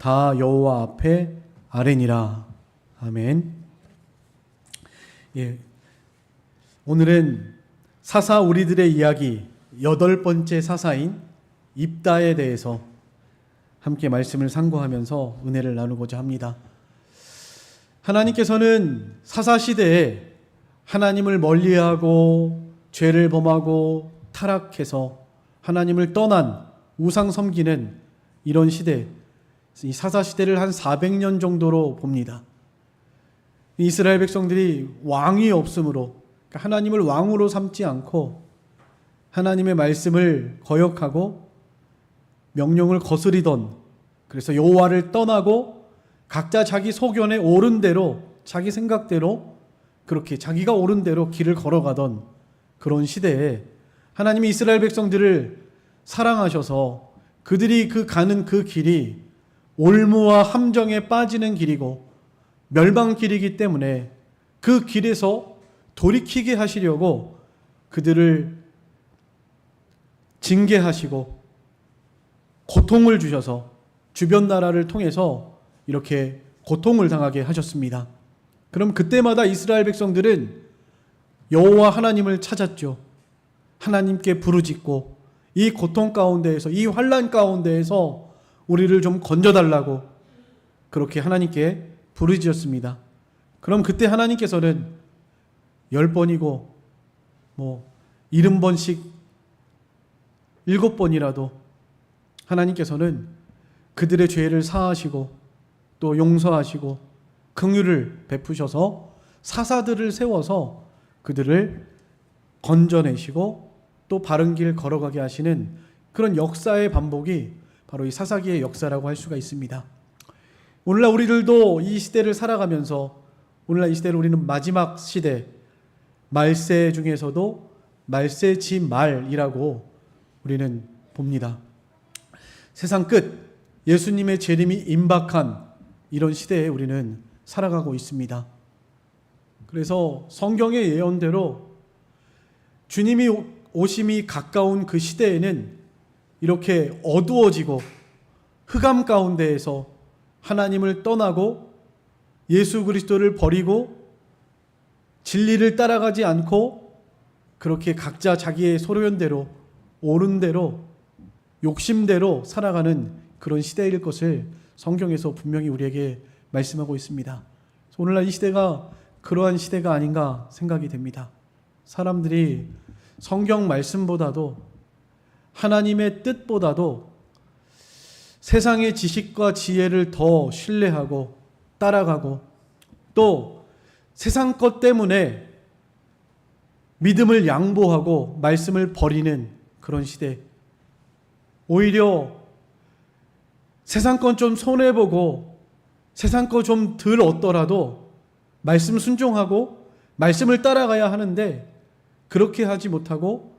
다 여호와 앞에 아뢰니라. 아멘. 예, 오늘은 사사 우리들의 이야기 8번째 사사인 입다에 대해서 함께 말씀을 상고하면서 은혜를 나누고자 합니다. 하나님께서는 사사시대에 하나님을 멀리하고 죄를 범하고 타락해서 하나님을 떠난 우상 섬기는 이런 시대, 이 사사시대를 한 400년 정도로 봅니다. 이스라엘 백성들이 왕이 없으므로, 하나님을 왕으로 삼지 않고 하나님의 말씀을 거역하고 명령을 거스리던, 그래서 여호와를 떠나고 각자 자기 소견에 옳은 대로, 자기 생각대로 그렇게 자기가 옳은 대로 길을 걸어가던 그런 시대에 하나님이 이스라엘 백성들을 사랑하셔서 그들이 가는 그 길이 올무와 함정에 빠지는 길이고 멸망 길이기 때문에 그 길에서 돌이키게 하시려고 그들을 징계하시고 고통을 주셔서 주변 나라를 통해서 이렇게 고통을 당하게 하셨습니다. 그럼 그때마다 이스라엘 백성들은 여호와 하나님을 찾았죠. 하나님께 부르짖고 이 고통 가운데에서, 이 환난 가운데에서 우리를 좀 건져달라고 그렇게 하나님께 부르짖었습니다. 그럼 그때 하나님께서는 10번이고 70번씩 7번이라도 하나님께서는 그들의 죄를 사하시고 또 용서하시고 긍휼을 베푸셔서 사사들을 세워서 그들을 건져내시고 또 바른 길 걸어가게 하시는 그런 역사의 반복이 바로 이 사사기의 역사라고 할 수가 있습니다. 오늘날 우리들도 이 시대를 살아가면서, 오늘날 이 시대를 우리는 마지막 시대, 말세 중에서도 말세지 말이라고 우리는 봅니다. 세상 끝, 예수님의 재림이 임박한 이런 시대에 우리는 살아가고 있습니다. 그래서 성경의 예언대로 주님이 오심이 가까운 그 시대에는 이렇게 어두워지고 흑암 가운데에서 하나님을 떠나고 예수 그리스도를 버리고 진리를 따라가지 않고 그렇게 각자 자기의 소견대로, 옳은 대로, 욕심대로 살아가는 그런 시대일 것을 성경에서 분명히 우리에게 말씀하고 있습니다. 오늘날 이 시대가 그러한 시대가 아닌가 생각이 됩니다. 사람들이 성경 말씀보다도, 하나님의 뜻보다도 세상의 지식과 지혜를 더 신뢰하고 따라가고 또 세상 것 때문에 믿음을 양보하고 말씀을 버리는 그런 시대, 오히려 세상 건 좀 손해보고 세상 거 좀 덜 얻더라도 말씀 순종하고 말씀을 따라가야 하는데 그렇게 하지 못하고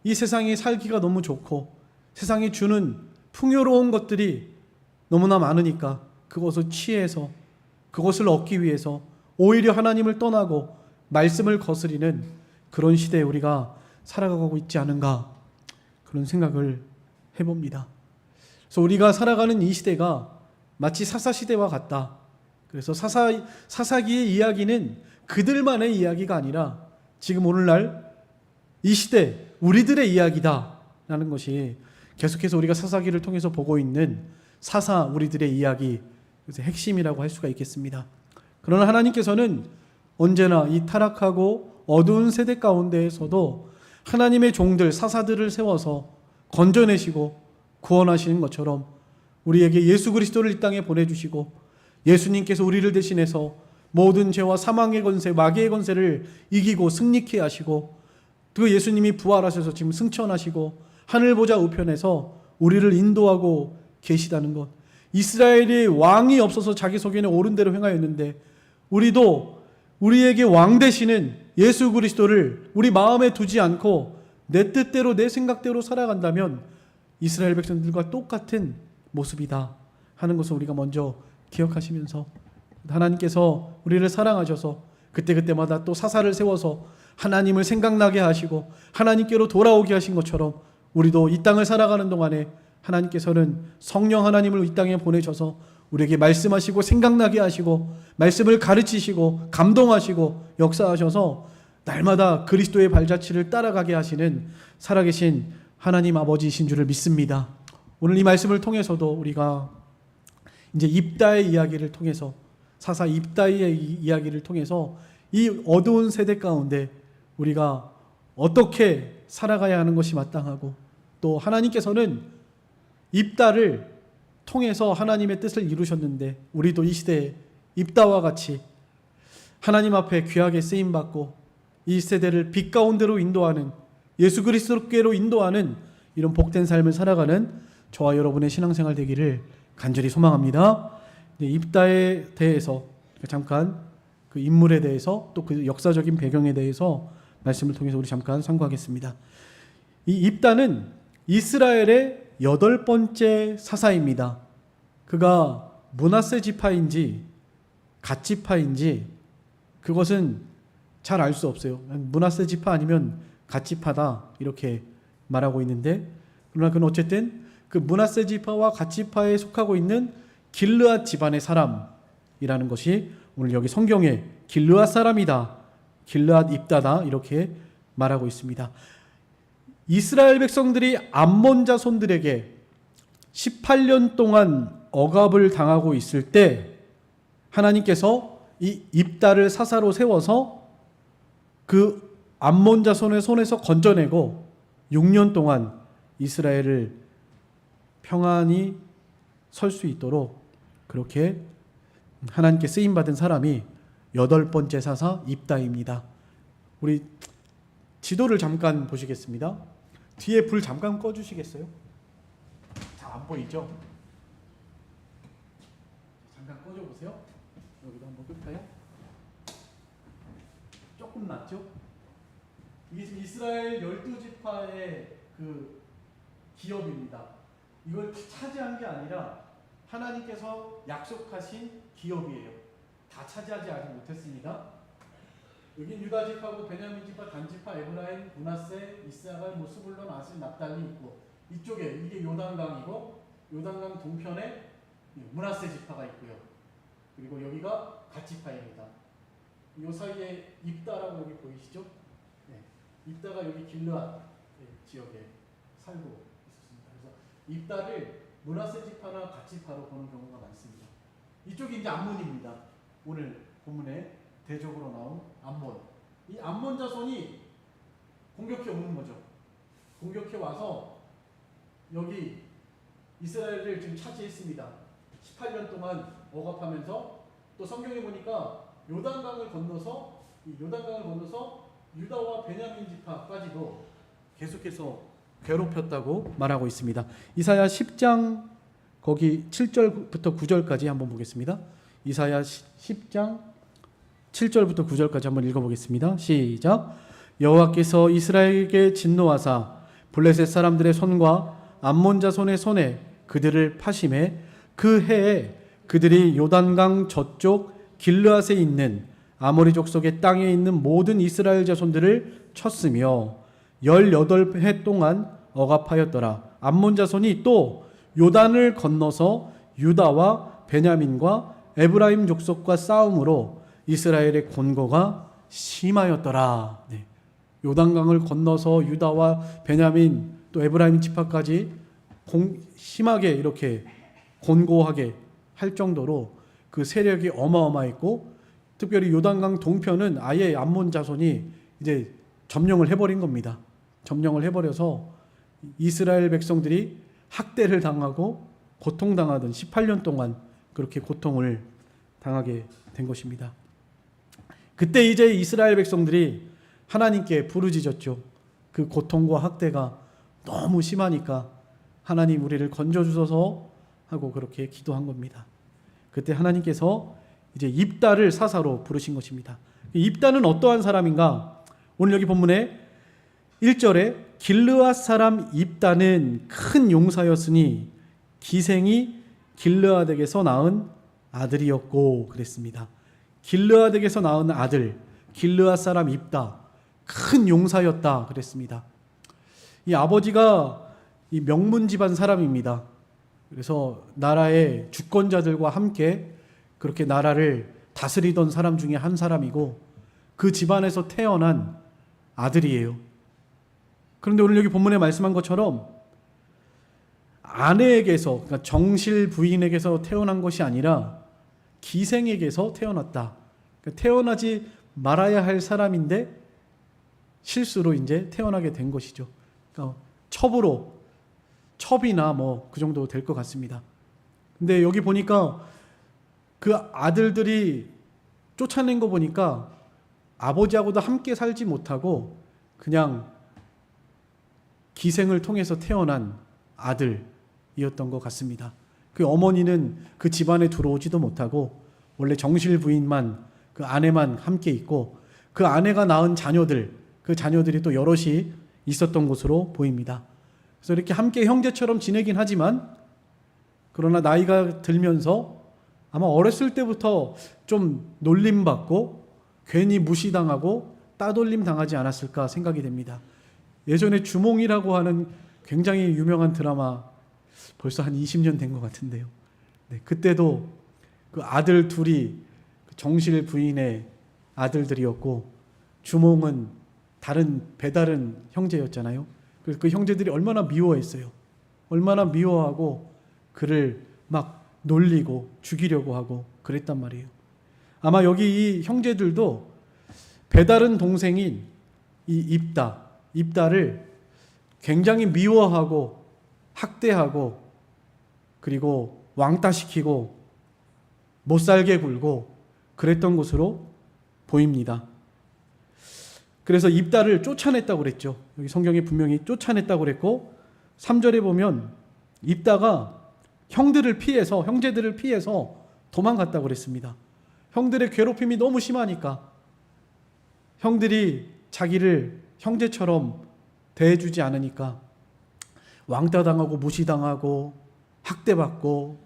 이 세상에 살기가 너무 좋고 세상이 주는 풍요로운 것들이 너무나 많으니까 그것을 취해서 그것을 얻기 위해서 오히려 하나님을 떠나고 말씀을 거스리는 그런 시대에 우리가 살아가고 있지 않은가, 그런 생각을 해봅니다. 그래서 우리가 살아가는 이 시대가 마치 사사시대와 같다. 그래서 사사기의 이야기는 그들만의 이야기가 아니라 지금 오늘날 이 시대 우리들의 이야기다라는 것이 계속해서 우리가 사사기를 통해서 보고 있는 사사 우리들의 이야기, 그래서 핵심이라고 할 수가 있겠습니다. 그러나 하나님께서는 언제나 이 타락하고 어두운 세대 가운데에서도 하나님의 종들, 사사들을 세워서 건져내시고 구원하시는 것처럼 우리에게 예수 그리스도를 이 땅에 보내주시고 예수님께서 우리를 대신해서 모든 죄와 사망의 권세, 마귀의 권세를 이기고 승리케 하시고 그 예수님이 부활하셔서 지금 승천하시고 하늘 보좌 우편에서 우리를 인도하고 계시다는 것, 이스라엘이 왕이 없어서 자기 소견에 옳은 대로 행하였는데 우리도 우리에게 왕 되시는 예수 그리스도를 우리 마음에 두지 않고 내 뜻대로 내 생각대로 살아간다면 이스라엘 백성들과 똑같은 모습이다 하는 것을 우리가 먼저 기억하시면서 하나님께서 우리를 사랑하셔서 그때그때마다 또 사사를 세워서 하나님을 생각나게 하시고 하나님께로 돌아오게 하신 것처럼 우리도 이 땅을 살아가는 동안에 하나님께서는 성령 하나님을 이 땅에 보내셔서 우리에게 말씀하시고 생각나게 하시고 말씀을 가르치시고 감동하시고 역사하셔서 날마다 그리스도의 발자취를 따라가게 하시는 살아계신 하나님 아버지이신 줄을 믿습니다. 오늘 이 말씀을 통해서도 우리가 이제 입다의 이야기를 통해서 사사 입다의 이야기를 통해서 이 어두운 세대 가운데 우리가 어떻게 살아가야 하는 것이 마땅하고 또 하나님께서는 입다를 통해서 하나님의 뜻을 이루셨는데 우리도 이 시대에 입다와 같이 하나님 앞에 귀하게 쓰임받고 이 세대를 빛 가운데로 인도하는 예수 그리스도께로 인도하는 이런 복된 삶을 살아가는 저와 여러분의 신앙생활 되기를 간절히 소망합니다. 입다에 대해서 잠깐 그 인물에 대해서 또 그 역사적인 배경에 대해서 말씀을 통해서 우리 잠깐 상고하겠습니다. 이 입다는 이스라엘의 8번째 사사입니다. 그가 므낫세 지파인지 갓 지파인지 그것은 잘 알 수 없어요. 므낫세 지파 아니면 갓 지파다 이렇게 말하고 있는데, 그러나 그는 어쨌든 그 므낫세 지파와 갓 지파에 속하고 있는 길르앗 집안의 사람이라는 것이 오늘 여기 성경에 길르앗 사람이다, 길르앗 입다다 이렇게 말하고 있습니다. 이스라엘 백성들이 암몬 자손들에게 18년 동안 억압을 당하고 있을 때 하나님께서 이 입다를 사사로 세워서 그 암몬 자손의 손에서 건져내고 6년 동안 이스라엘을 평안히 설 수 있도록 그렇게 하나님께 쓰임받은 사람이 8번째 사사 입다입니다. 우리 지도를 잠깐 보시겠습니다. 뒤에 불 잠깐 꺼주시겠어요? 잘 안 보이죠? 잠깐 꺼줘보세요. 여기도 한번 끌까요? 조금 낫죠? 이게 지금 이스라엘 12지파의 그 기업입니다. 이걸 차지한 게 아니라 하나님께서 약속하신 기업이에요. 다 차지하지 아직 못했습니다. 여기 유다 지파고 베냐민 지파, 단 지파, 에브라임, 므낫세, 이스라엘, 스불론, 아셀, 납달리 있고 이쪽에 이게 요단강이고 요단강 동편에 므낫세 지파가 있고요. 그리고 여기가 갓 지파입니다. 이 사이에 입다라고 여기 보이시죠? 네. 입다가 여기 길르앗 지역에 살고 있었습니다. 그래서 입다를 므낫세 지파나 갓 지파로 보는 경우가 많습니다. 이쪽이 이제 암몬입니다. 오늘 본문에 대적으로 나온 암몬. 이 암몬 자손이 공격해 오는 거죠. 공격해 와서 여기 이스라엘을 지금 차지했습니다. 18년 동안 억압하면서 또 성경에 보니까 요단강을 건너서 유다와 베냐민 지파까지도 계속해서 괴롭혔다고 말하고 있습니다. 이사야 10장 거기 7절부터 9절까지 한번 보겠습니다. 이사야 10장 7절부터 9절까지 한번 읽어보겠습니다. 시작. 여호와께서 이스라엘에게 진노하사 블레셋 사람들의 손과 암몬 자손의 손에 그들을 파심해 그 해에 그들이 요단강 저쪽 길르앗에 있는 아모리 족속의 땅에 있는 모든 이스라엘 자손들을 쳤으며 18해 동안 억압하였더라. 암몬 자손이 또 요단을 건너서 유다와 베냐민과 에브라임 족속과 싸움으로 이스라엘의 곤고가 심하였더라. 네. 요단강을 건너서 유다와 베냐민 또 에브라임 지파까지 심하게 이렇게 곤고하게 할 정도로 그 세력이 어마어마했고, 특별히 요단강 동편은 아예 암몬 자손이 이제 점령을 해버린 겁니다. 점령을 해버려서 이스라엘 백성들이 학대를 당하고 고통당하던 18년 동안 그렇게 고통을 당하게 된 것입니다. 그때 이제 이스라엘 백성들이 하나님께 부르짖었죠. 그 고통과 학대가 너무 심하니까 하나님 우리를 건져주소서 하고 그렇게 기도한 겁니다. 그때 하나님께서 이제 입다를 사사로 부르신 것입니다. 입다는 어떠한 사람인가? 오늘 여기 본문에 1절에 길르앗 사람 입다는 큰 용사였으니 기생이 길르앗에게서 낳은 아들이었고 그랬습니다. 길르앗에게서 낳은 아들, 길르앗 사람 입다, 큰 용사였다 그랬습니다. 이 아버지가 이 명문 집안 사람입니다. 그래서 나라의 주권자들과 함께 그렇게 나라를 다스리던 사람 중에 한 사람이고 그 집안에서 태어난 아들이에요. 그런데 오늘 여기 본문에 말씀한 것처럼 아내에게서, 그러니까 정실 부인에게서 태어난 것이 아니라 기생에게서 태어났다. 그러니까 태어나지 말아야 할 사람인데 실수로 이제 태어나게 된 것이죠. 그러니까 첩이나 뭐 그 정도 될 것 같습니다. 근데 여기 보니까 그 아들들이 쫓아낸 거 보니까 아버지하고도 함께 살지 못하고 그냥 기생을 통해서 태어난 아들이었던 것 같습니다. 그 어머니는 그 집안에 들어오지도 못하고 원래 정실 부인만, 그 아내만 함께 있고 그 아내가 낳은 자녀들, 그 자녀들이 또 여럿이 있었던 것으로 보입니다. 그래서 이렇게 함께 형제처럼 지내긴 하지만 그러나 나이가 들면서 아마 어렸을 때부터 좀 놀림받고 괜히 무시당하고 따돌림 당하지 않았을까 생각이 됩니다. 예전에 주몽이라고 하는 굉장히 유명한 드라마 벌써 한 20년 된 것 같은데요. 네, 그때도 그 아들 둘이 정실 부인의 아들들이었고 주몽은 배다른 형제였잖아요. 그래서 그 형제들이 얼마나 미워했어요. 얼마나 미워하고 그를 막 놀리고 죽이려고 하고 그랬단 말이에요. 아마 여기 이 형제들도 배다른 동생인 이 입다를 굉장히 미워하고 학대하고 그리고 왕따시키고 못살게 굴고 그랬던 것으로 보입니다. 그래서 입다를 쫓아냈다고 그랬죠. 여기 성경에 분명히 쫓아냈다고 그랬고 3절에 보면 입다가 형제들을 피해서 도망갔다고 그랬습니다. 형들의 괴롭힘이 너무 심하니까 형들이 자기를 형제처럼 대해주지 않으니까 왕따당하고 무시당하고 학대받고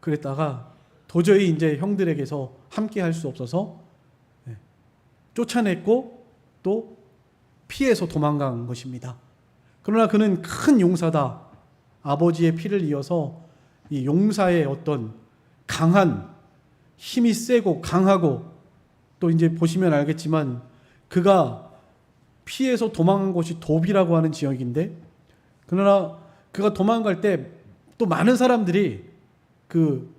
그랬다가 도저히 이제 형들에게서 함께 할 수 없어서 쫓아냈고 또 피해서 도망간 것입니다. 그러나 그는 큰 용사다. 아버지의 피를 이어서 이 용사의 어떤 강한, 힘이 세고 강하고 또 이제 보시면 알겠지만 그가 피해서 도망간 곳이 도비라고 하는 지역인데 그러나 그가 도망갈 때 또 많은 사람들이 그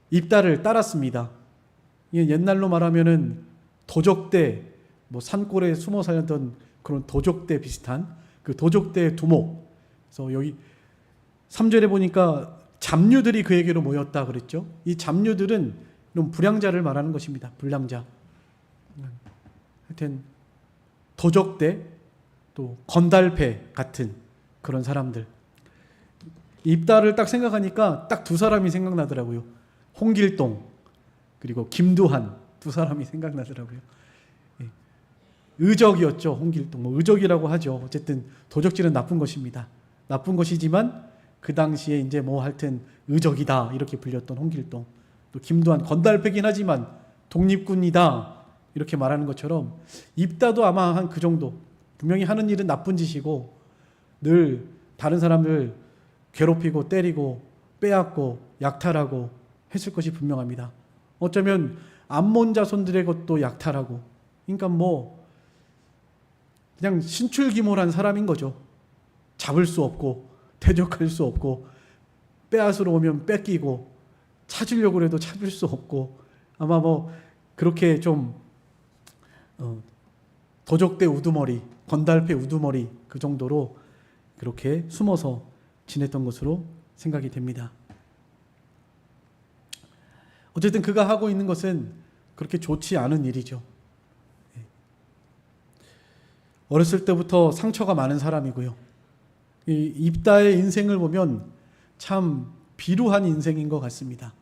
입다를 따랐습니다. 옛날로 말하면은 도적대, 뭐 산골에 숨어 살던 그런 도적대 비슷한 그 도적대의 두목. 그래서 여기 3절에 보니까 잡류들이 그에게로 모였다 그랬죠. 이 잡류들은 이런 불량자를 말하는 것입니다. 불량자. 하여튼 도적대 또 건달패 같은 그런 사람들. 입다를 딱 생각하니까 딱 두 사람이 생각나더라고요. 홍길동 그리고 김두한 두 사람이 생각나더라고요. 의적이었죠. 홍길동. 뭐 의적이라고 하죠. 어쨌든 도적질은 나쁜 것입니다. 나쁜 것이지만 그 당시에 이제 뭐 하여튼 의적이다 이렇게 불렸던 홍길동. 또 김두한 건달패긴 하지만 독립군이다 이렇게 말하는 것처럼 입다도 아마 한 그 정도. 분명히 하는 일은 나쁜 짓이고 늘 다른 사람들 괴롭히고 때리고 빼앗고 약탈하고 했을 것이 분명합니다. 어쩌면 암몬 자손들의 것도 약탈하고 그러니까 뭐 그냥 신출기몰한 사람인 거죠. 잡을 수 없고 대적할 수 없고 빼앗으러 오면 뺏기고 찾으려고 해도 찾을 수 없고 아마 뭐 그렇게 좀 도적대 우두머리, 건달패 우두머리 그 정도로 그렇게 숨어서 지냈던 것으로 생각이 됩니다. 어쨌든 그가 하고 있는 것은 그렇게 좋지 않은 일이죠. 어렸을 때부터 상처가 많은 사람이고요. 이 입다의 인생을 보면 참 비루한 인생인 것 같습니다.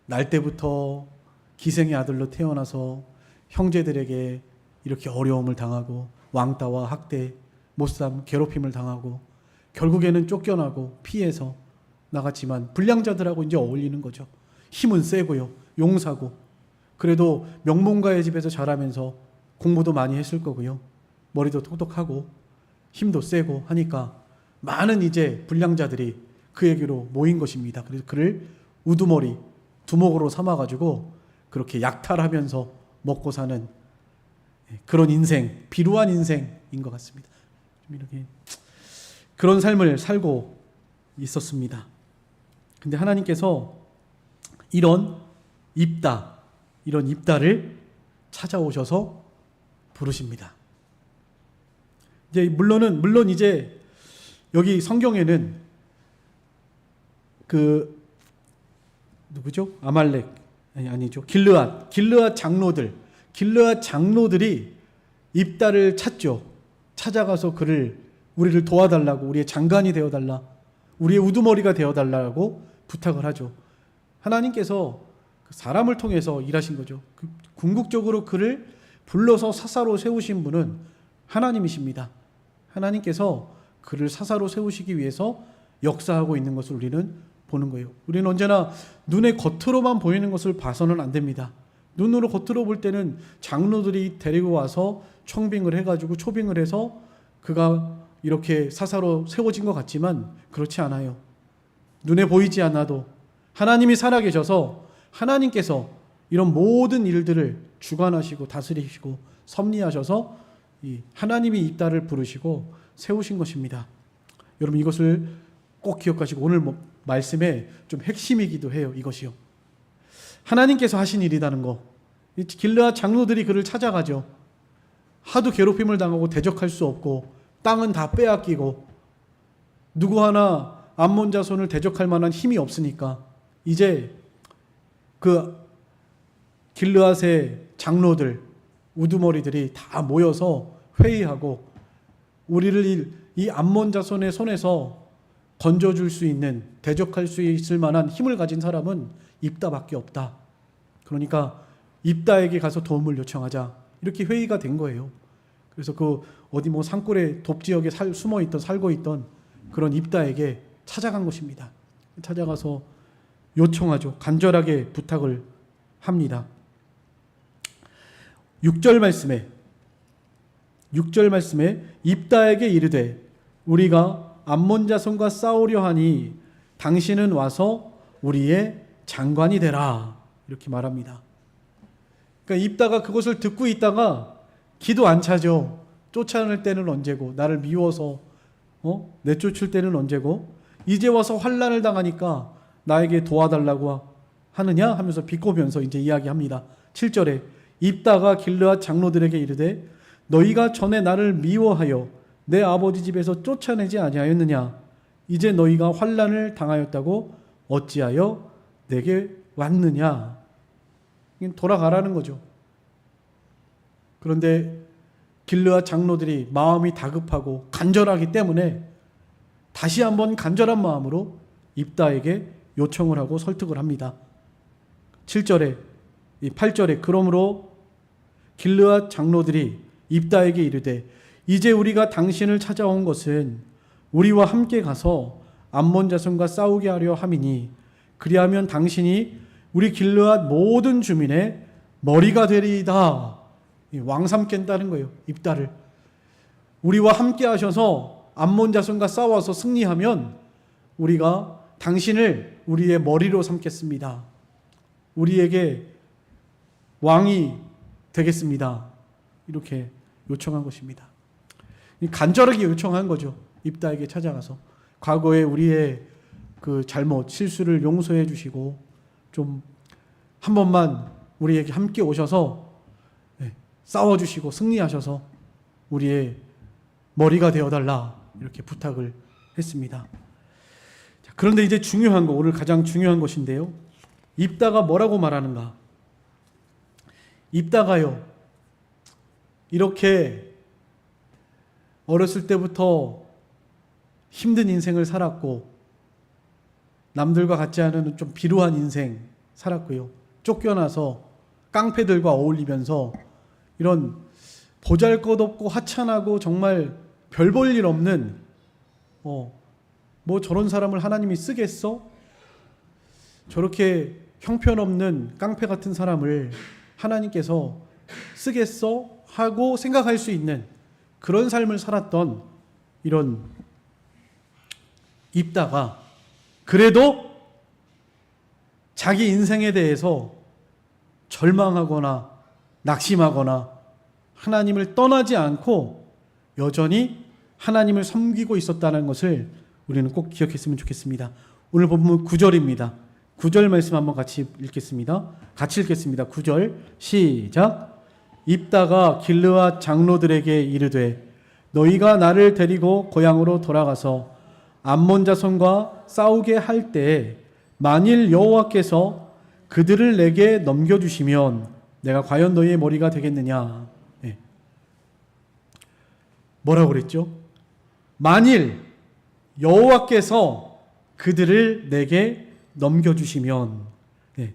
날 때부터 기생의 아들로 태어나서 형제들에게 이렇게 어려움을 당하고 왕따와 학대, 못삼, 괴롭힘을 당하고 결국에는 쫓겨나고 피해서 나갔지만 불량자들하고 이제 어울리는 거죠. 힘은 세고요. 용사고. 그래도 명문가의 집에서 자라면서 공부도 많이 했을 거고요. 머리도 똑똑하고 힘도 세고 하니까 많은 이제 불량자들이 그에게로 모인 것입니다. 그래서 그를 우두머리, 두목으로 삼아가지고 그렇게 약탈하면서 먹고 사는 그런 인생, 비루한 인생인 것 같습니다. 좀 이렇게 그런 삶을 살고 있었습니다. 근데 하나님께서 이런 입다를 찾아오셔서 부르십니다. 이제 물론 이제 여기 성경에는 그 누구죠? 아말렉 아니죠. 길르앗 장로들이 입다를 찾죠. 찾아가서 우리를 도와달라고, 우리의 장관이 되어달라, 우리의 우두머리가 되어달라고 부탁을 하죠. 하나님께서 사람을 통해서 일하신 거죠. 궁극적으로 그를 불러서 사사로 세우신 분은 하나님이십니다. 하나님께서 그를 사사로 세우시기 위해서 역사하고 있는 것을 우리는 보는 거예요. 우리는 언제나 눈의 겉으로만 보이는 것을 봐서는 안 됩니다. 눈으로 겉으로 볼 때는 장로들이 데리고 와서 청빙을 해가지고 초빙을 해서 그가 이렇게 사사로 세워진 것 같지만 그렇지 않아요. 눈에 보이지 않아도 하나님이 살아계셔서 하나님께서 이런 모든 일들을 주관하시고 다스리시고 섭리하셔서 하나님이 입다를 부르시고 세우신 것입니다. 여러분 이것을 꼭 기억하시고 오늘 말씀의 좀 핵심이기도 해요. 이것이요. 하나님께서 하신 일이라는 거. 길르앗 장로들이 그를 찾아가죠. 하도 괴롭힘을 당하고 대적할 수 없고 땅은 다 빼앗기고 누구 하나 암몬 자손을 대적할 만한 힘이 없으니까 이제 그 길르앗의 장로들, 우두머리들이 다 모여서 회의하고 우리를 이 암몬 자손의 손에서 건져줄 수 있는, 대적할 수 있을 만한 힘을 가진 사람은 입다밖에 없다. 그러니까 입다에게 가서 도움을 요청하자. 이렇게 회의가 된 거예요. 그래서 그 어디 산골에 돕지역에 살고 있던 그런 입다에게 찾아간 것입니다. 찾아가서 요청하죠. 간절하게 부탁을 합니다. 6절 말씀에 입다에게 이르되 우리가 암몬 자손과 싸우려 하니 당신은 와서 우리의 장관이 되라. 이렇게 말합니다. 그러니까 입다가 그것을 듣고 있다가 기도 안 차죠. 쫓아낼 때는 언제고, 나를 미워서 내쫓을 때는 언제고, 이제 와서 환난을 당하니까 나에게 도와달라고 하느냐 하면서 비꼬면서 이제 이야기합니다. 7절에 입다가 길르앗 장로들에게 이르되 너희가 전에 나를 미워하여 내 아버지 집에서 쫓아내지 아니하였느냐? 이제 너희가 환난을 당하였다고 어찌하여 내게 왔느냐? 돌아가라는 거죠. 그런데 길르앗 장로들이 마음이 다급하고 간절하기 때문에 다시 한번 간절한 마음으로 입다에게 요청을 하고 설득을 합니다. 8절에 그러므로 길르앗 장로들이 입다에게 이르되 이제 우리가 당신을 찾아온 것은 우리와 함께 가서 암몬 자손과 싸우게 하려 함이니 그리하면 당신이 우리 길르앗 모든 주민의 머리가 되리이다. 왕삼 깬다는 거예요. 입다를. 우리와 함께 하셔서 암몬 자손과 싸워서 승리하면 우리가 당신을 우리의 머리로 삼겠습니다. 우리에게 왕이 되겠습니다. 이렇게 요청한 것입니다. 간절하게 요청한 거죠. 입다에게 찾아가서 과거에 우리의 그 잘못, 실수를 용서해 주시고 좀 한 번만 우리에게 함께 오셔서 싸워주시고 승리하셔서 우리의 머리가 되어달라 이렇게 부탁을 했습니다. 그런데 이제 중요한 거, 오늘 가장 중요한 것인데요. 입다가 뭐라고 말하는가? 입다가요, 이렇게 어렸을 때부터 힘든 인생을 살았고 남들과 같지 않은 좀 비루한 인생 살았고요. 쫓겨나서 깡패들과 어울리면서 이런 보잘것없고 하찮고 정말 별 볼 일 없는 뭐 저런 사람을 하나님이 쓰겠어? 저렇게 형편없는 깡패 같은 사람을 하나님께서 쓰겠어? 하고 생각할 수 있는 그런 삶을 살았던 이런 입다가 그래도 자기 인생에 대해서 절망하거나 낙심하거나 하나님을 떠나지 않고 여전히 하나님을 섬기고 있었다는 것을 우리는 꼭 기억했으면 좋겠습니다. 오늘 본문 9절입니다. 9절 말씀 한번 같이 읽겠습니다. 9절 시작. 입다가 길르앗 장로들에게 이르되 너희가 나를 데리고 고향으로 돌아가서 암몬 자손과 싸우게 할 때에 만일 여호와께서 그들을 내게 넘겨주시면 내가 과연 너희의 머리가 되겠느냐. 네. 뭐라고 그랬죠? 만일 여호와께서 그들을 내게 넘겨주시면. 네.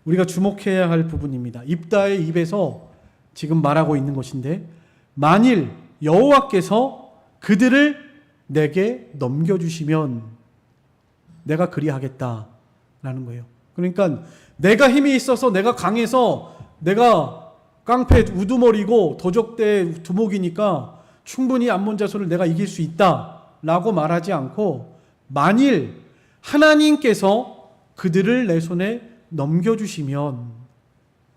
우리가 주목해야 할 부분입니다. 입다의 입에서 지금 말하고 있는 것인데 만일 여호와께서 그들을 내게 넘겨주시면 내가 그리하겠다라는 거예요. 그러니까 내가 힘이 있어서 내가 강해서 내가 깡패 우두머리고 도적대 두목이니까 충분히 암몬 자손을 내가 이길 수 있다라고 말하지 않고 만일 하나님께서 그들을 내 손에 넘겨주시면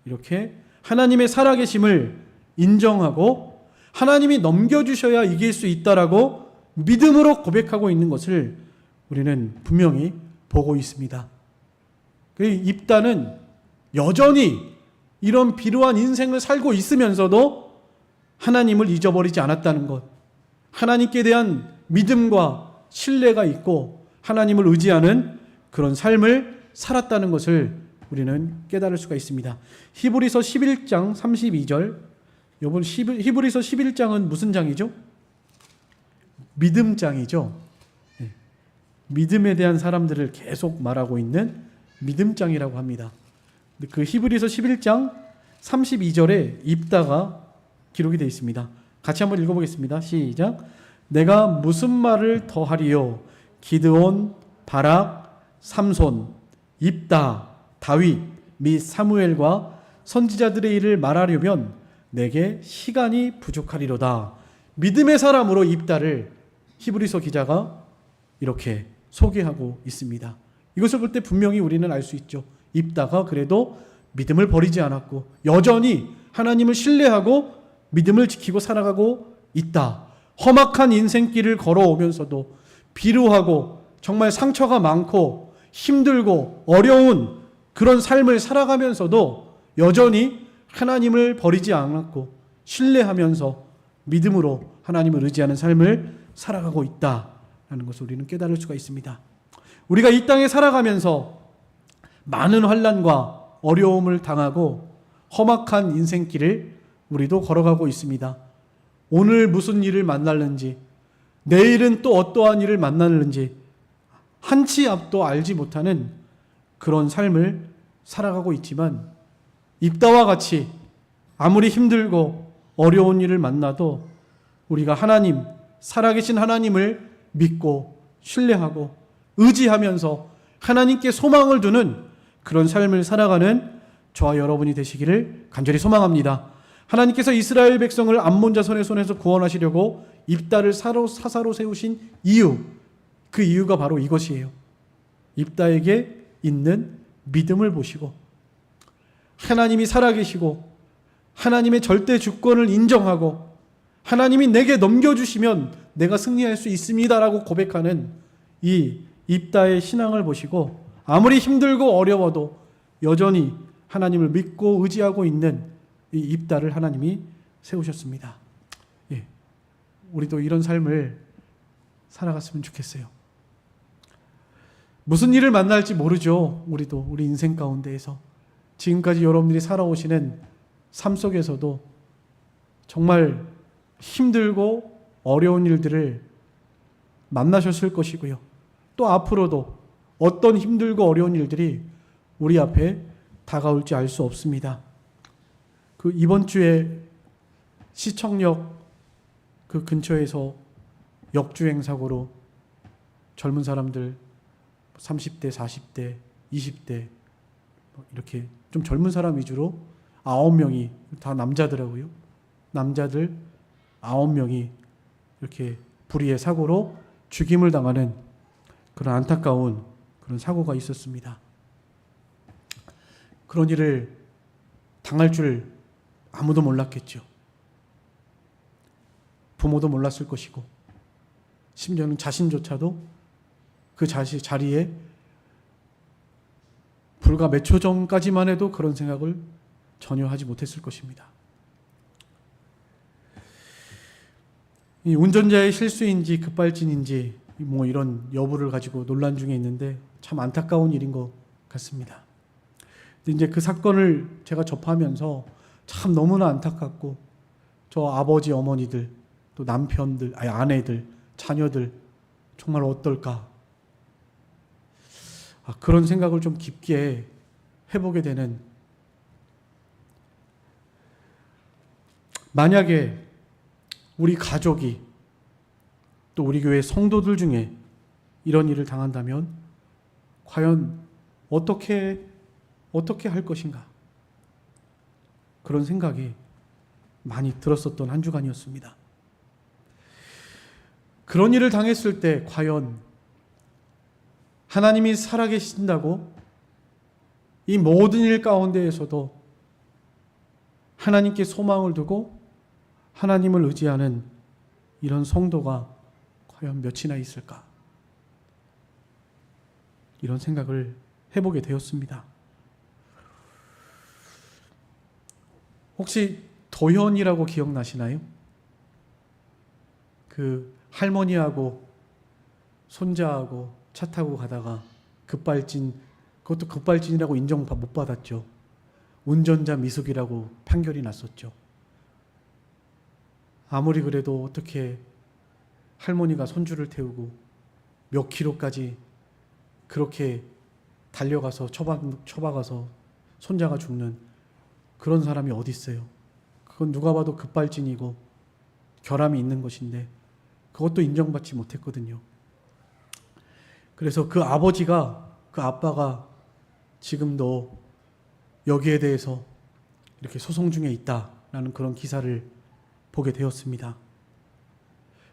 이렇게 하나님의 살아계심을 인정하고 하나님이 넘겨주셔야 이길 수 있다라고 믿음으로 고백하고 있는 것을 우리는 분명히 보고 있습니다. 입다는 여전히 이런 비루한 인생을 살고 있으면서도 하나님을 잊어버리지 않았다는 것, 하나님께 대한 믿음과 신뢰가 있고 하나님을 의지하는 그런 삶을 살았다는 것을 우리는 깨달을 수가 있습니다. 히브리서 11장 32절. 이번 히브리서 11장은 무슨 장이죠? 믿음장이죠. 네. 믿음에 대한 사람들을 계속 말하고 있는 믿음장이라고 합니다. 그 히브리서 11장 32절에 입다가 기록이 되어 있습니다. 같이 한번 읽어보겠습니다. 시작. 내가 무슨 말을 더하리요? 기드온, 바락, 삼손, 입다, 다윗 및 사무엘과 선지자들의 일을 말하려면 내게 시간이 부족하리로다. 믿음의 사람으로 입다를 히브리서 기자가 이렇게 소개하고 있습니다. 이것을 볼 때 분명히 우리는 알 수 있죠. 입다가 그래도 믿음을 버리지 않았고 여전히 하나님을 신뢰하고 믿음을 지키고 살아가고 있다. 험악한 인생길을 걸어오면서도 비루하고 정말 상처가 많고 힘들고 어려운 그런 삶을 살아가면서도 여전히 하나님을 버리지 않았고 신뢰하면서 믿음으로 하나님을 의지하는 삶을 살아가고 있다라는 것을 우리는 깨달을 수가 있습니다. 우리가 이 땅에 살아가면서 많은 환난과 어려움을 당하고 험악한 인생길을 우리도 걸어가고 있습니다. 오늘 무슨 일을 만날는지, 내일은 또 어떠한 일을 만날는지 한치 앞도 알지 못하는 그런 삶을 살아가고 있지만 입다와 같이 아무리 힘들고 어려운 일을 만나도 우리가 하나님, 살아계신 하나님을 믿고 신뢰하고 의지하면서 하나님께 소망을 두는 그런 삶을 살아가는 저와 여러분이 되시기를 간절히 소망합니다. 하나님께서 이스라엘 백성을 암몬 자손의 손에서 구원하시려고 입다를 사사로 세우신 이유, 그 이유가 바로 이것이에요. 입다에게 있는 믿음을 보시고 하나님이 살아계시고 하나님의 절대 주권을 인정하고 하나님이 내게 넘겨주시면 내가 승리할 수 있습니다라고 고백하는 이 입다의 신앙을 보시고 아무리 힘들고 어려워도 여전히 하나님을 믿고 의지하고 있는 이 입다를 하나님이 세우셨습니다. 예, 우리도 이런 삶을 살아갔으면 좋겠어요. 무슨 일을 만날지 모르죠. 우리도 우리 인생 가운데에서 지금까지 여러분들이 살아오시는 삶 속에서도 정말 힘들고 어려운 일들을 만나셨을 것이고요. 또 앞으로도 어떤 힘들고 어려운 일들이 우리 앞에 다가올지 알 수 없습니다. 그 이번 주에 시청역 그 근처에서 역주행 사고로 젊은 사람들 30대, 40대, 20대 이렇게 좀 젊은 사람 위주로 9명이 다 남자더라고요. 남자들 9명이 이렇게 불의의 사고로 죽임을 당하는 그런 안타까운 그런 사고가 있었습니다. 그런 일을 당할 줄 아무도 몰랐겠죠. 부모도 몰랐을 것이고 심지어는 자신조차도 그 자리에 불과 몇 초 전까지만 해도 그런 생각을 전혀 하지 못했을 것입니다. 이 운전자의 실수인지 급발진인지 뭐 이런 여부를 가지고 논란 중에 있는데 참 안타까운 일인 것 같습니다. 근데 이제 그 사건을 제가 접하면서 참 너무나 안타깝고 저 아버지, 어머니들, 또 남편들, 아내들, 자녀들 정말 어떨까? 그런 생각을 좀 깊게 해보게 되는, 만약에 우리 가족이 또 우리 교회 성도들 중에 이런 일을 당한다면 과연 어떻게 할 것인가? 그런 생각이 많이 들었었던 한 주간이었습니다. 그런 일을 당했을 때 과연 하나님이 살아계신다고 이 모든 일 가운데에서도 하나님께 소망을 두고 하나님을 의지하는 이런 성도가 과연 몇이나 있을까? 이런 생각을 해보게 되었습니다. 혹시 도현이라고 기억나시나요? 그 할머니하고 손자하고 차 타고 가다가 급발진, 그것도 급발진이라고 인정 못 받았죠. 운전자 미숙이라고 판결이 났었죠. 아무리 그래도 어떻게 할머니가 손주를 태우고 몇 킬로까지 그렇게 달려가서 쳐박아서 손자가 죽는 그런 사람이 어디 있어요? 그건 누가 봐도 급발진이고 결함이 있는 것인데 그것도 인정받지 못했거든요. 그래서 그 아빠가 지금도 여기에 대해서 이렇게 소송 중에 있다라는 그런 기사를 보게 되었습니다.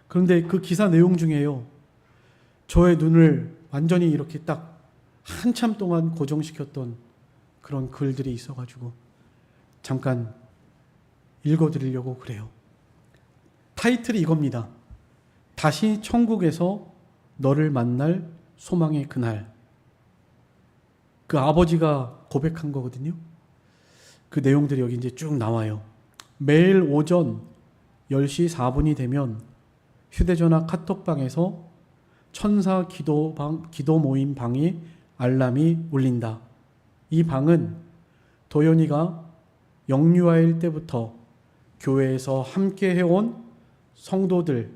그런데 그 기사 내용 중에요, 저의 눈을 완전히 이렇게 딱 한참 동안 고정시켰던 그런 글들이 있어가지고 잠깐 읽어드리려고 그래요. 타이틀이 이겁니다. 다시 천국에서 너를 만날 소망의 그날. 그 아버지가 고백한 거거든요. 그 내용들이 여기 이제 쭉 나와요. 매일 오전 10시 4분이 되면 휴대전화 카톡방에서 천사 기도 모임 방이 알람이 울린다. 이 방은 도연이가 영유아일 때부터 교회에서 함께 해온 성도들,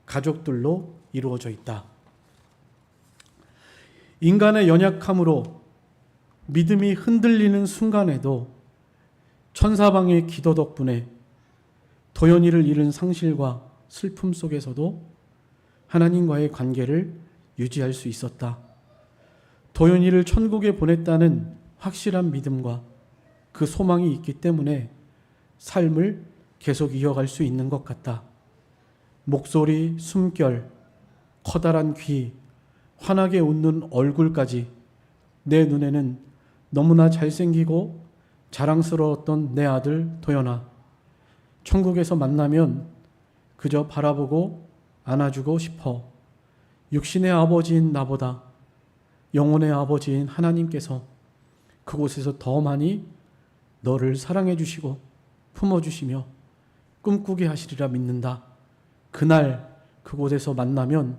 가족들로 이루어져 있다. 인간의 연약함으로 믿음이 흔들리는 순간에도 천사방의 기도 덕분에 도연이를 잃은 상실과 슬픔 속에서도 하나님과의 관계를 유지할 수 있었다. 도연이를 천국에 보냈다는 확실한 믿음과 그 소망이 있기 때문에 삶을 계속 이어갈 수 있는 것 같다. 목소리, 숨결, 커다란 귀, 환하게 웃는 얼굴까지 내 눈에는 너무나 잘생기고 자랑스러웠던 내 아들 도연아. 천국에서 만나면 그저 바라보고 안아주고 싶어. 육신의 아버지인 나보다 영혼의 아버지인 하나님께서 그곳에서 더 많이 너를 사랑해 주시고 품어주시며 꿈꾸게 하시리라 믿는다. 그날 그곳에서 만나면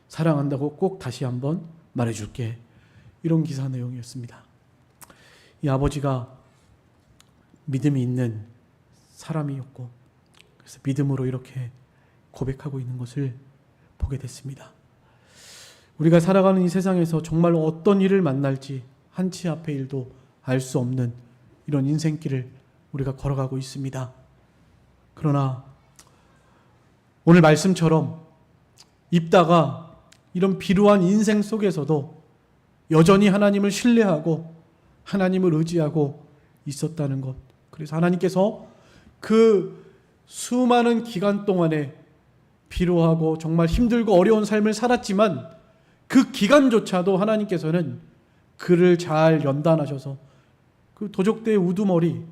사랑한다고 꼭 다시 한번 말해줄게. 이런 기사 내용이었습니다. 이 아버지가 믿음이 있는 사람이었고 그래서 믿음으로 이렇게 고백하고 있는 것을 보게 됐습니다. 우리가 살아가는 이 세상에서 정말 어떤 일을 만날지 한치 앞의 일도 알 수 없는 이런 인생길을 우리가 걸어가고 있습니다. 그러나 오늘 말씀처럼 입다가 이런 비루한 인생 속에서도 여전히 하나님을 신뢰하고 하나님을 의지하고 있었다는 것. 그래서 하나님께서 그 수많은 기간 동안에 비루하고 정말 힘들고 어려운 삶을 살았지만 그 기간조차도 하나님께서는 그를 잘 연단하셔서 그 도적대의 우두머리,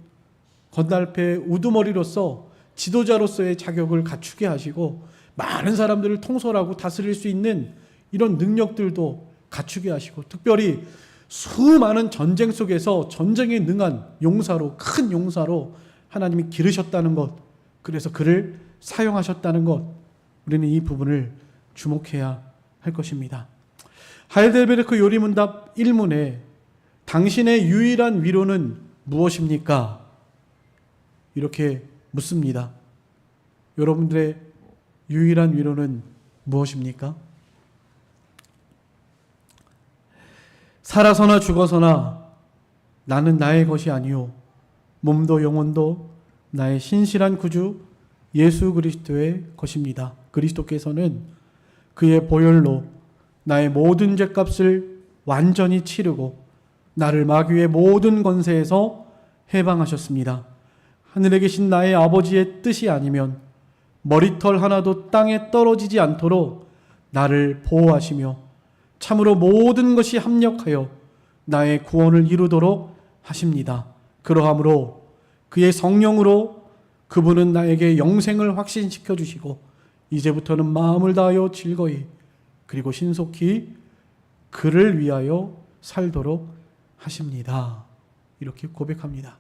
건달패의 우두머리로서 지도자로서의 자격을 갖추게 하시고 많은 사람들을 통솔하고 다스릴 수 있는 이런 능력들도 갖추게 하시고, 특별히 수많은 전쟁 속에서 전쟁에 능한 용사로, 큰 용사로 하나님이 기르셨다는 것, 그래서 그를 사용하셨다는 것, 우리는 이 부분을 주목해야 할 것입니다. 하이델베르크 요리문답 1문에 당신의 유일한 위로는 무엇입니까? 이렇게 묻습니다. 여러분들의 유일한 위로는 무엇입니까? 살아서나 죽어서나 나는 나의 것이 아니요 몸도 영혼도 나의 신실한 구주 예수 그리스도의 것입니다. 그리스도께서는 그의 보혈로 나의 모든 죄값을 완전히 치르고 나를 마귀의 모든 권세에서 해방하셨습니다. 하늘에 계신 나의 아버지의 뜻이 아니면 머리털 하나도 땅에 떨어지지 않도록 나를 보호하시며 참으로 모든 것이 합력하여 나의 구원을 이루도록 하십니다. 그러함으로 그의 성령으로 그분은 나에게 영생을 확신시켜 주시고 이제부터는 마음을 다하여 즐거이 그리고 신속히 그를 위하여 살도록 하십니다. 이렇게 고백합니다.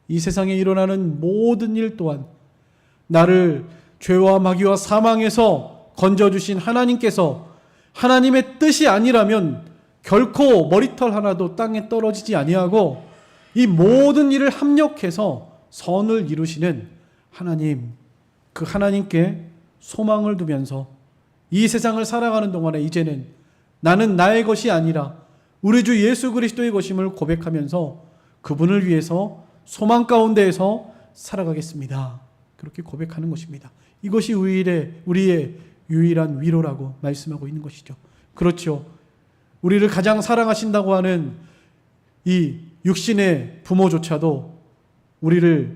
이 세상에 일어나는 모든 일 또한 나를 죄와 마귀와 사망에서 건져주신 하나님께서 하나님의 뜻이 아니라면 결코 머리털 하나도 땅에 떨어지지 아니하고 이 모든 일을 합력해서 선을 이루시는 하나님, 그 하나님께 소망을 두면서 이 세상을 살아가는 동안에 이제는 나는 나의 것이 아니라 우리 주 예수 그리스도의 것임을 고백하면서 그분을 위해서 소망 가운데에서 살아가겠습니다. 그렇게 고백하는 것입니다. 이것이 우리의 유일한 위로라고 말씀하고 있는 것이죠. 그렇죠. 우리를 가장 사랑하신다고 하는 이 육신의 부모조차도 우리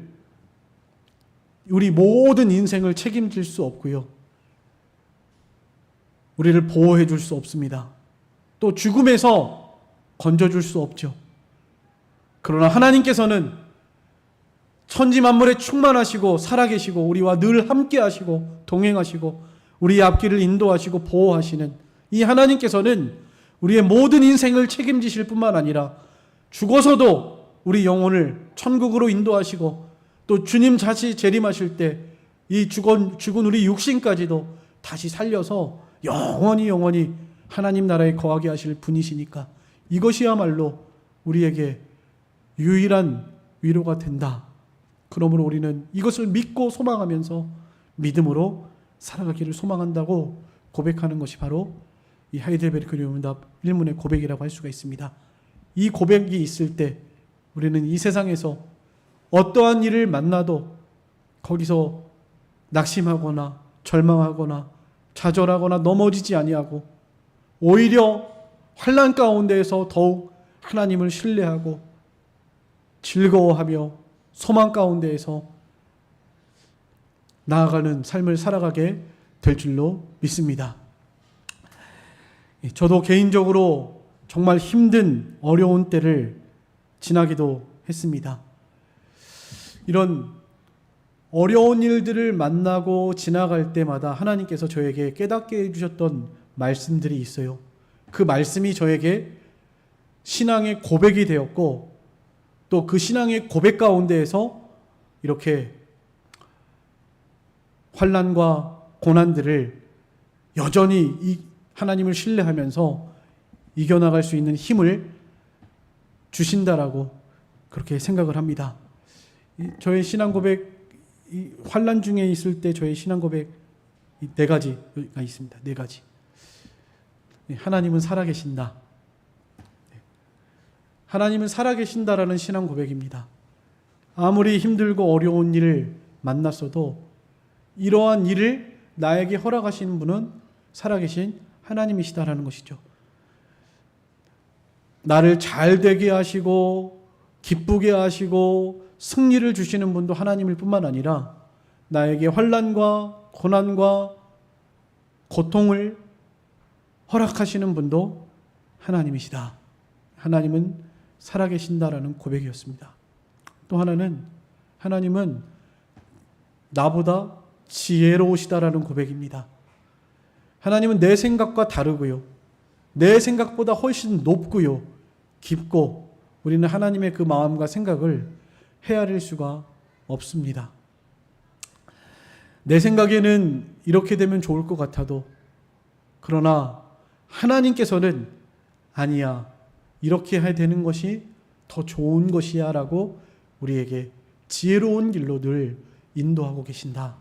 모든 인생을 책임질 수 없고요. 우리를 보호해 줄 수 없습니다. 또 죽음에서 건져줄 수 없죠. 그러나 하나님께서는 천지 만물에 충만하시고 살아계시고 우리와 늘 함께 하시고 동행하시고 우리의 앞길을 인도하시고 보호하시는 이 하나님께서는 우리의 모든 인생을 책임지실 뿐만 아니라 죽어서도 우리 영혼을 천국으로 인도하시고 또 주님 다시 재림하실 때 이 죽은 우리 육신까지도 다시 살려서 영원히 하나님 나라에 거하게 하실 분이시니까 이것이야말로 우리에게 유일한 위로가 된다. 그러므로 우리는 이것을 믿고 소망하면서 믿음으로 살아가기를 소망한다고 고백하는 것이 바로 이 하이델베르크 요리문답 1문의 고백이라고 할 수가 있습니다. 이 고백이 있을 때 우리는 이 세상에서 어떠한 일을 만나도 거기서 낙심하거나 절망하거나 좌절하거나 넘어지지 아니하고 오히려 환난 가운데에서 더욱 하나님을 신뢰하고 즐거워하며 소망 가운데에서 나아가는 삶을 살아가게 될 줄로 믿습니다. 저도 개인적으로 정말 힘든 어려운 때를 지나기도 했습니다. 이런 어려운 일들을 만나고 지나갈 때마다 하나님께서 저에게 깨닫게 해주셨던 말씀들이 있어요. 그 말씀이 저에게 신앙의 고백이 되었고 또 그 신앙의 고백 가운데에서 이렇게 환난과 고난들을 여전히 이 하나님을 신뢰하면서 이겨나갈 수 있는 힘을 주신다라고 그렇게 생각을 합니다. 저의 신앙 고백, 이 환난 중에 있을 때 저의 신앙 고백 네 가지가 있습니다. 네 가지. 하나님은 살아계신다. 하나님은 살아계신다라는 신앙 고백입니다. 아무리 힘들고 어려운 일을 만났어도 이러한 일을 나에게 허락하시는 분은 살아계신 하나님이시다라는 것이죠. 나를 잘 되게 하시고 기쁘게 하시고 승리를 주시는 분도 하나님일 뿐만 아니라 나에게 환난과 고난과 고통을 허락하시는 분도 하나님이시다. 하나님은 살아계신다라는 고백이었습니다. 또 하나는 하나님은 나보다 지혜로우시다라는 고백입니다. 하나님은 내 생각과 다르고요. 내 생각보다 훨씬 높고요. 깊고 우리는 하나님의 그 마음과 생각을 헤아릴 수가 없습니다. 내 생각에는 이렇게 되면 좋을 것 같아도 그러나 하나님께서는 아니야. 이렇게 해야 되는 것이 더 좋은 것이야 라고 우리에게 지혜로운 길로 늘 인도하고 계신다.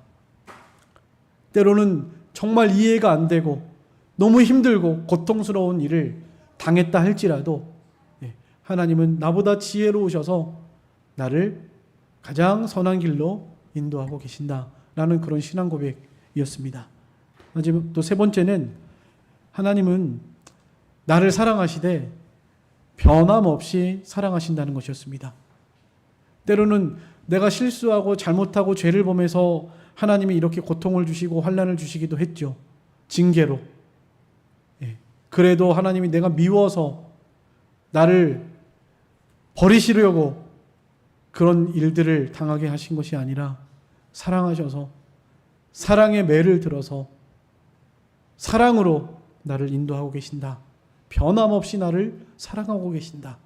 때로는 정말 이해가 안 되고 너무 힘들고 고통스러운 일을 당했다 할지라도 하나님은 나보다 지혜로우셔서 나를 가장 선한 길로 인도하고 계신다라는 그런 신앙 고백이었습니다. 또 세 번째는 하나님은 나를 사랑하시되 변함없이 사랑하신다는 것이었습니다. 때로는 내가 실수하고 잘못하고 죄를 범해서 하나님이 이렇게 고통을 주시고 환난을 주시기도 했죠. 징계로. 그래도 하나님이 내가 미워서 나를 버리시려고 그런 일들을 당하게 하신 것이 아니라 사랑하셔서 사랑의 매를 들어서 사랑으로 나를 인도하고 계신다. 변함없이 나를 사랑하고 계신다.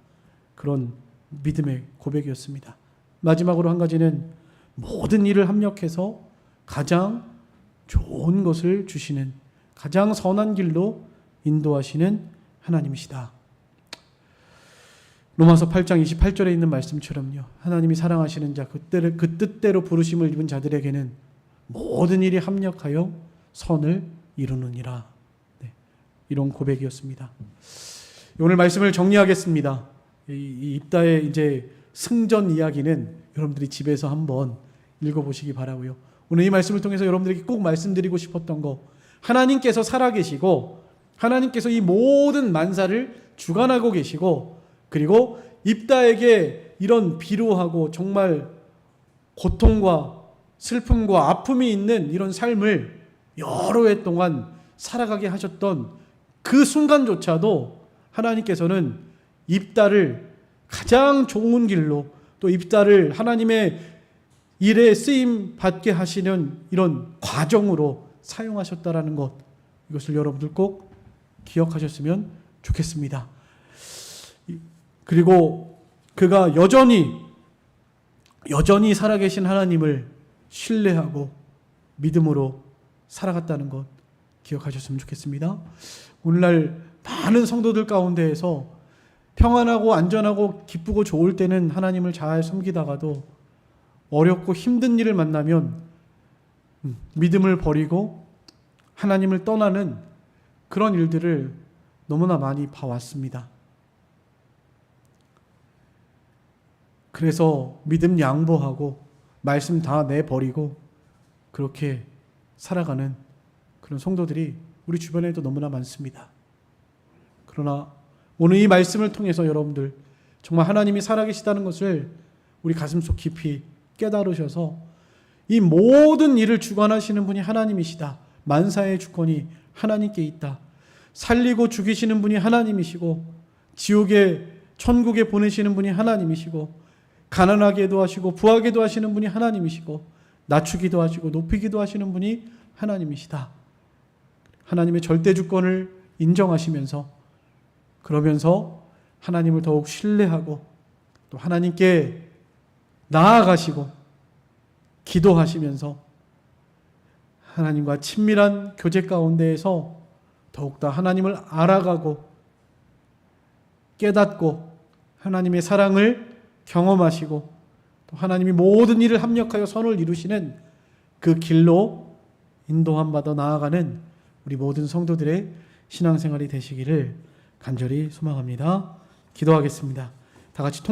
그런 믿음의 고백이었습니다. 마지막으로 한 가지는 모든 일을 합력해서 가장 좋은 것을 주시는 가장 선한 길로 인도하시는 하나님이시다. 로마서 8장 28절에 있는 말씀처럼요. 하나님이 사랑하시는 자, 그 뜻대로 부르심을 입은 자들에게는 모든 일이 합력하여 선을 이루느니라. 이런 고백이었습니다. 오늘 말씀을 정리하겠습니다. 이 입다의 이제 승전 이야기는 여러분들이 집에서 한번 읽어보시기 바라고요. 오늘 이 말씀을 통해서 여러분들에게 꼭 말씀드리고 싶었던 거, 하나님께서 살아계시고 하나님께서 이 모든 만사를 주관하고 계시고 그리고 입다에게 이런 비루하고 정말 고통과 슬픔과 아픔이 있는 이런 삶을 여러 해 동안 살아가게 하셨던 그 순간조차도 하나님께서는 입다를 가장 좋은 길로 또 입다를 하나님의 일에 쓰임 받게 하시는 이런 과정으로 사용하셨다라는 것, 이것을 여러분들 꼭 기억하셨으면 좋겠습니다. 그리고 그가 여전히 살아계신 하나님을 신뢰하고 믿음으로 살아갔다는 것 기억하셨으면 좋겠습니다. 오늘날 많은 성도들 가운데에서 평안하고 안전하고 기쁘고 좋을 때는 하나님을 잘 섬기다가도 어렵고 힘든 일을 만나면 믿음을 버리고 하나님을 떠나는 그런 일들을 너무나 많이 봐왔습니다. 그래서 믿음 양보하고 말씀 다 내버리고 그렇게 살아가는 그런 성도들이 우리 주변에도 너무나 많습니다. 그러나 오늘 이 말씀을 통해서 여러분들 정말 하나님이 살아계시다는 것을 우리 가슴속 깊이 깨달으셔서 이 모든 일을 주관하시는 분이 하나님이시다. 만사의 주권이 하나님께 있다. 살리고 죽이시는 분이 하나님이시고 지옥에 천국에 보내시는 분이 하나님이시고 가난하게도 하시고 부하게도 하시는 분이 하나님이시고 낮추기도 하시고 높이기도 하시는 분이 하나님이시다. 하나님의 절대 주권을 인정하시면서 그러면서 하나님을 더욱 신뢰하고 또 하나님께 나아가시고 기도하시면서 하나님과 친밀한 교제 가운데에서 더욱더 하나님을 알아가고 깨닫고 하나님의 사랑을 경험하시고 또 하나님이 모든 일을 합력하여 선을 이루시는 그 길로 인도함 받아 나아가는 우리 모든 성도들의 신앙생활이 되시기를 간절히 소망합니다. 기도하겠습니다. 다 같이